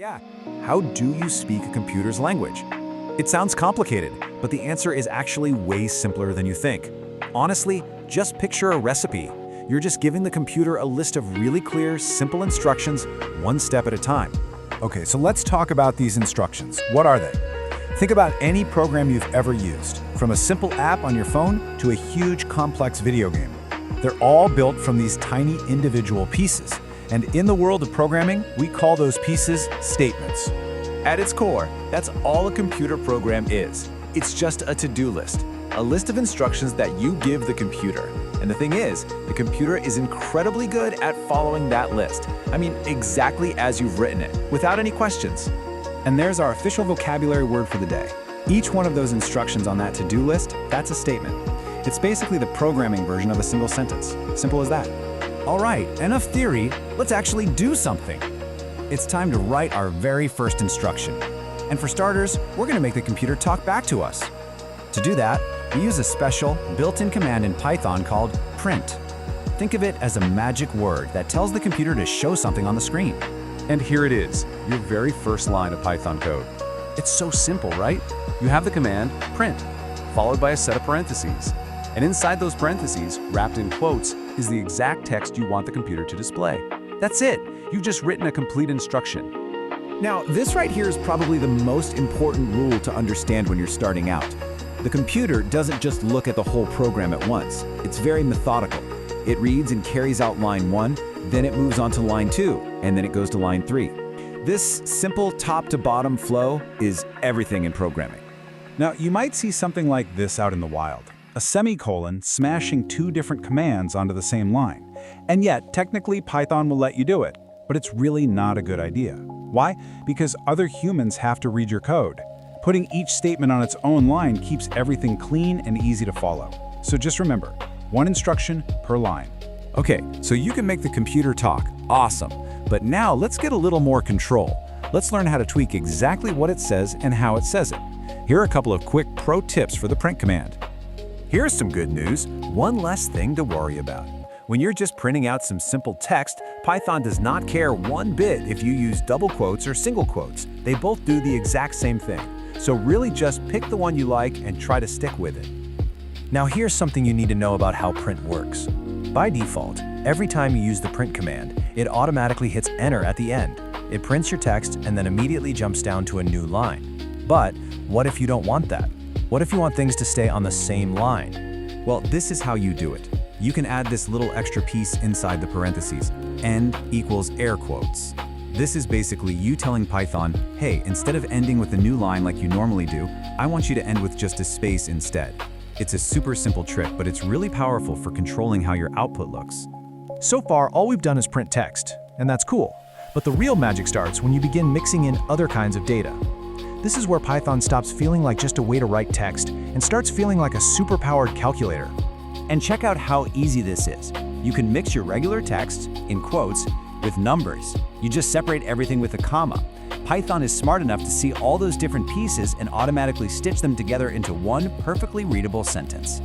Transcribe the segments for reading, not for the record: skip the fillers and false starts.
Yeah. How do you speak a computer's language? It sounds complicated, but the answer is actually way simpler than you think. Honestly, just picture a recipe. You're just giving the computer a list of really clear, simple instructions, one step at a time. Okay, so let's talk about these instructions. What are they? Think about any program you've ever used, from a simple app on your phone to a huge, complex video game. They're all built from these tiny individual pieces. And in the world of programming, we call those pieces statements. At its core, that's all a computer program is. It's just a to-do list, a list of instructions that you give the computer. And the thing is, the computer is incredibly good at following that list. I mean, exactly as you've written it, without any questions. And there's our official vocabulary word for the day. Each one of those instructions on that to-do list, that's a statement. It's basically the programming version of a single sentence. Simple as that. All right, enough theory, let's actually do something. It's time to write our very first instruction. And for starters, we're gonna make the computer talk back to us. To do that, we use a special, built-in command in Python called print. Think of it as a magic word that tells the computer to show something on the screen. And here it is, your very first line of Python code. It's so simple, right? You have the command print, followed by a set of parentheses. And inside those parentheses, wrapped in quotes, is the exact text you want the computer to display. That's it. You've just written a complete instruction. Now, this right here is probably the most important rule to understand when you're starting out. The computer doesn't just look at the whole program at once. It's very methodical. It reads and carries out line 1, then it moves on to line 2, and then it goes to line 3. This simple top-to-bottom flow is everything in programming. Now, you might see something like this out in the wild. A semicolon smashing two different commands onto the same line. And yet, technically, Python will let you do it. But it's really not a good idea. Why? Because other humans have to read your code. Putting each statement on its own line keeps everything clean and easy to follow. So just remember, one instruction per line. Okay, so you can make the computer talk. Awesome. But now let's get a little more control. Let's learn how to tweak exactly what it says and how it says it. Here are a couple of quick pro tips for the print command. Here's some good news, one less thing to worry about. When you're just printing out some simple text, Python does not care one bit if you use double quotes or single quotes. They both do the exact same thing. So really just pick the one you like and try to stick with it. Now here's something you need to know about how print works. By default, every time you use the print command, it automatically hits enter at the end. It prints your text and then immediately jumps down to a new line. But what if you don't want that? What if you want things to stay on the same line? Well, this is how you do it. You can add this little extra piece inside the parentheses, end equals air quotes. This is basically you telling Python, hey, instead of ending with a new line like you normally do, I want you to end with just a space instead. It's a super simple trick, but it's really powerful for controlling how your output looks. So far, all we've done is print text, and that's cool. But the real magic starts when you begin mixing in other kinds of data. This is where Python stops feeling like just a way to write text and starts feeling like a super-powered calculator. And check out how easy this is. You can mix your regular text, in quotes, with numbers. You just separate everything with a comma. Python is smart enough to see all those different pieces and automatically stitch them together into one perfectly readable sentence.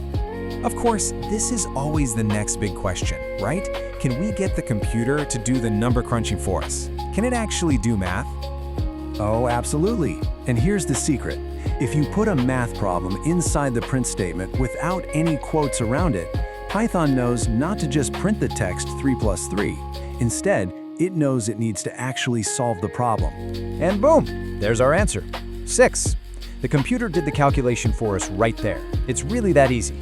Of course, this is always the next big question, right? Can we get the computer to do the number crunching for us? Can it actually do math? Oh, absolutely. And here's the secret. If you put a math problem inside the print statement without any quotes around it, Python knows not to just print the text 3 plus 3. Instead, it knows it needs to actually solve the problem. And boom, there's our answer, 6. The computer did the calculation for us right there. It's really that easy.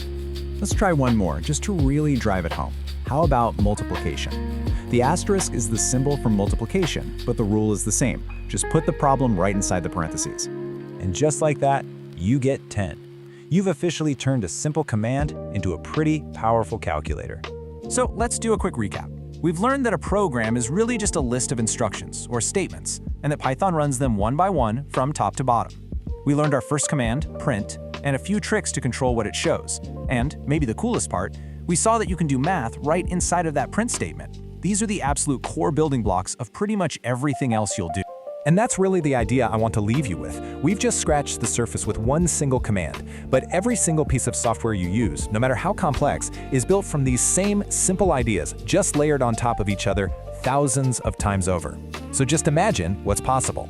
Let's try one more, just to really drive it home. How about multiplication? The asterisk is the symbol for multiplication, but the rule is the same. Just put the problem right inside the parentheses. And just like that, you get 10. You've officially turned a simple command into a pretty powerful calculator. So let's do a quick recap. We've learned that a program is really just a list of instructions, or statements, and that Python runs them one by one from top to bottom. We learned our first command, print, and a few tricks to control what it shows. And, maybe the coolest part, we saw that you can do math right inside of that print statement. These are the absolute core building blocks of pretty much everything else you'll do. And that's really the idea I want to leave you with. We've just scratched the surface with one single command, but every single piece of software you use, no matter how complex, is built from these same simple ideas, just layered on top of each other thousands of times over. So just imagine what's possible.